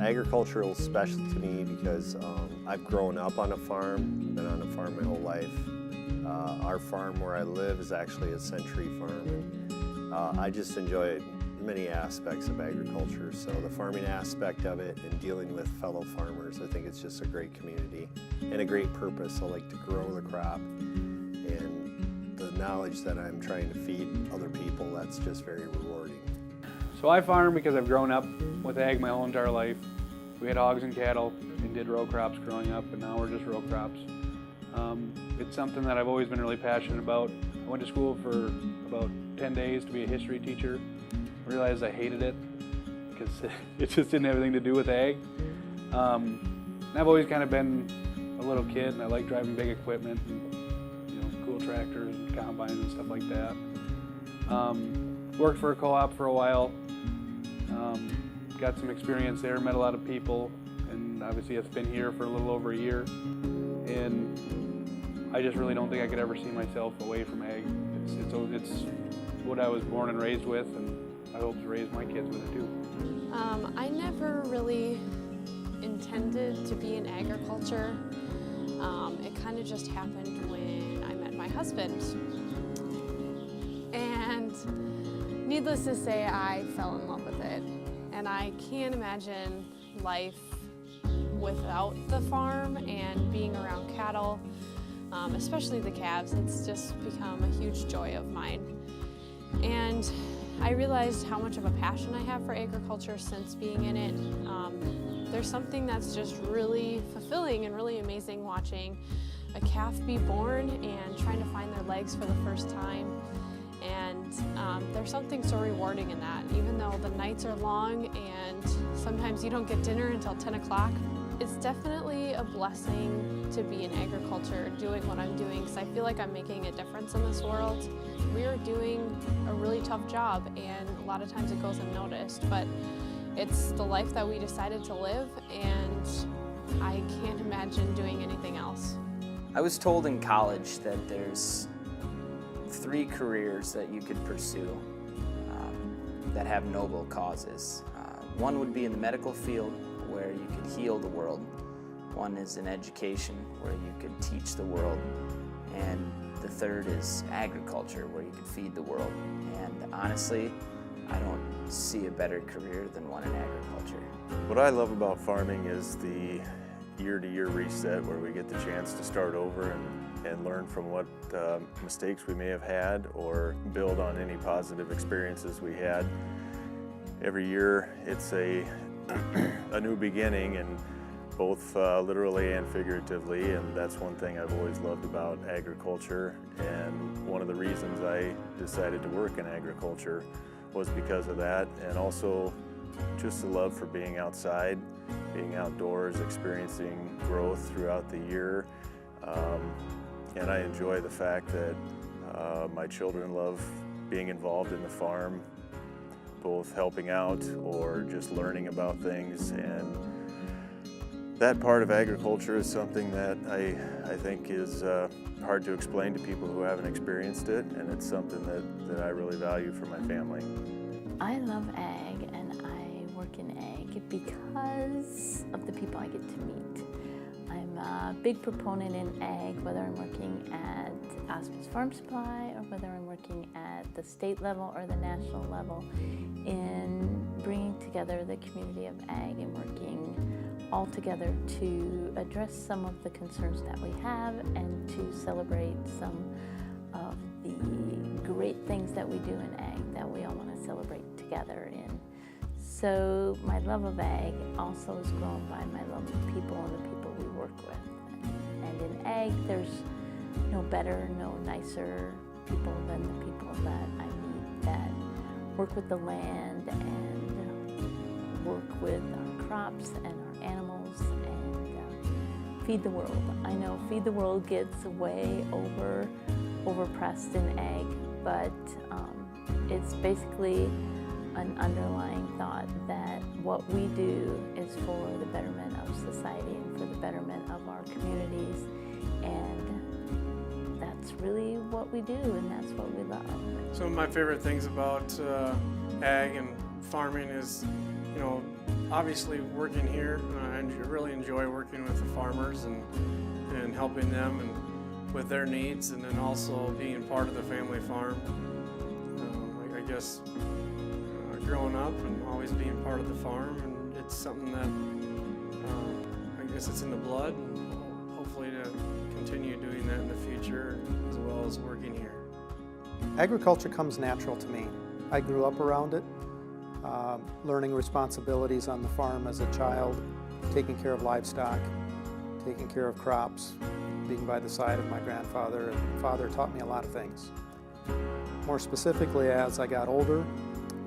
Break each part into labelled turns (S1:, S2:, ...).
S1: Agricultural is special to me because I've grown up on a farm, been on a farm my whole life. Our farm where I live is actually a century farm, and I just enjoy many aspects of agriculture. So the farming aspect of it and dealing with fellow farmers, I think it's just a great community and a great purpose. I like to grow the crop, and the knowledge that I'm trying to feed other people, that's just very rewarding.
S2: So I farm because I've grown up with ag my whole entire life. We had hogs and cattle and did row crops growing up, and now we're just row crops. It's something that I've always been really passionate about. I went to school for about 10 days to be a history teacher. Realized I hated it because it just didn't have anything to do with ag. And I've always kind of been a little kid, and I like driving big equipment and cool tractors and combines and stuff like that. Worked for a co-op for a while. Got some experience there, met a lot of people, and obviously it's been here for a little over a year. And I just really don't think I could ever see myself away from ag. It's what I was born and raised with, and I hope to raise my kids with it too.
S3: I never really intended to be in agriculture. It kind of just happened when I met my husband. And needless to say, I fell in love with it. And I can't imagine life without the farm and being around cattle, especially the calves. It's just become a huge joy of mine. And I realized how much of a passion I have for agriculture since being in it. There's something that's just really fulfilling and really amazing watching a calf be born and trying to find their legs for the first time. And there's something so rewarding in that. Even though the nights are long and sometimes you don't get dinner until 10 o'clock, it's definitely a blessing to be in agriculture, doing what I'm doing, because I feel like I'm making a difference in this world. We are doing a really tough job, and a lot of times it goes unnoticed, but it's the life that we decided to live, and I can't imagine doing anything else.
S4: I was told in college that there's 3 careers that you could pursue that have noble causes. One would be in the medical field, where you could heal the world. One is in education, where you could teach the world. And the third is agriculture, where you could feed the world. And honestly, I don't see a better career than one in agriculture.
S5: What I love about farming is the year-to-year reset, where we get the chance to start over and learn from what mistakes we may have had, or build on any positive experiences we had. Every year it's a new beginning, and both literally and figuratively, and that's one thing I've always loved about agriculture. And one of the reasons I decided to work in agriculture was because of that, and also just the love for being outside, being outdoors, experiencing growth throughout the year. And I enjoy the fact that my children love being involved in the farm, both helping out or just learning about things. And that part of agriculture is something that I think is hard to explain to people who haven't experienced it, and it's something that I really value for my family.
S6: I love ag, and I work in ag because of the people I get to meet. I'm a big proponent in ag, whether I'm working at Osmond's Farm Supply or whether I'm working at the state level or the national level, in bringing together the community of ag and working all together to address some of the concerns that we have and to celebrate some of the great things that we do in ag that we all want to celebrate together in. So my love of ag also is grown by my love of people and the people we work with. And in ag, there's no better, no nicer people than the people that I meet that work with the land and work with our crops and our animals and feed the world. I know feed the world gets way overpressed in ag, but it's basically an underlying thought that what we do is for the betterment of society and for the betterment of our communities, and that's really what we do, and that's what we love.
S7: Some of my favorite things about ag and farming is you know, obviously working here, I really enjoy working with the farmers and helping them and with their needs, and then also being part of the family farm. I guess growing up and always being part of the farm, and it's something that I guess it's in the blood, and hopefully to continue doing that in the future as well as working here.
S8: Agriculture comes natural to me. I grew up around it, learning responsibilities on the farm as a child, taking care of livestock, taking care of crops, being by the side of my grandfather and father taught me a lot of things. More specifically, as I got older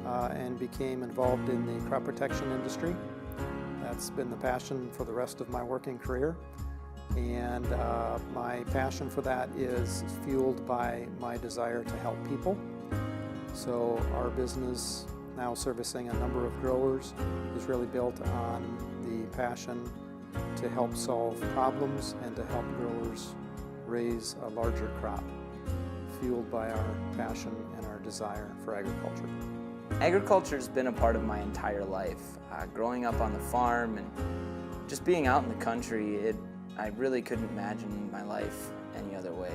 S8: and became involved in the crop protection industry, that's been the passion for the rest of my working career. And my passion for that is fueled by my desire to help people. So our business, now servicing a number of growers, is really built on the passion to help solve problems and to help growers raise a larger crop, fueled by our passion and our desire for agriculture.
S4: Agriculture's been a part of my entire life. Growing up on the farm and just being out in the country, I really couldn't imagine my life any other way.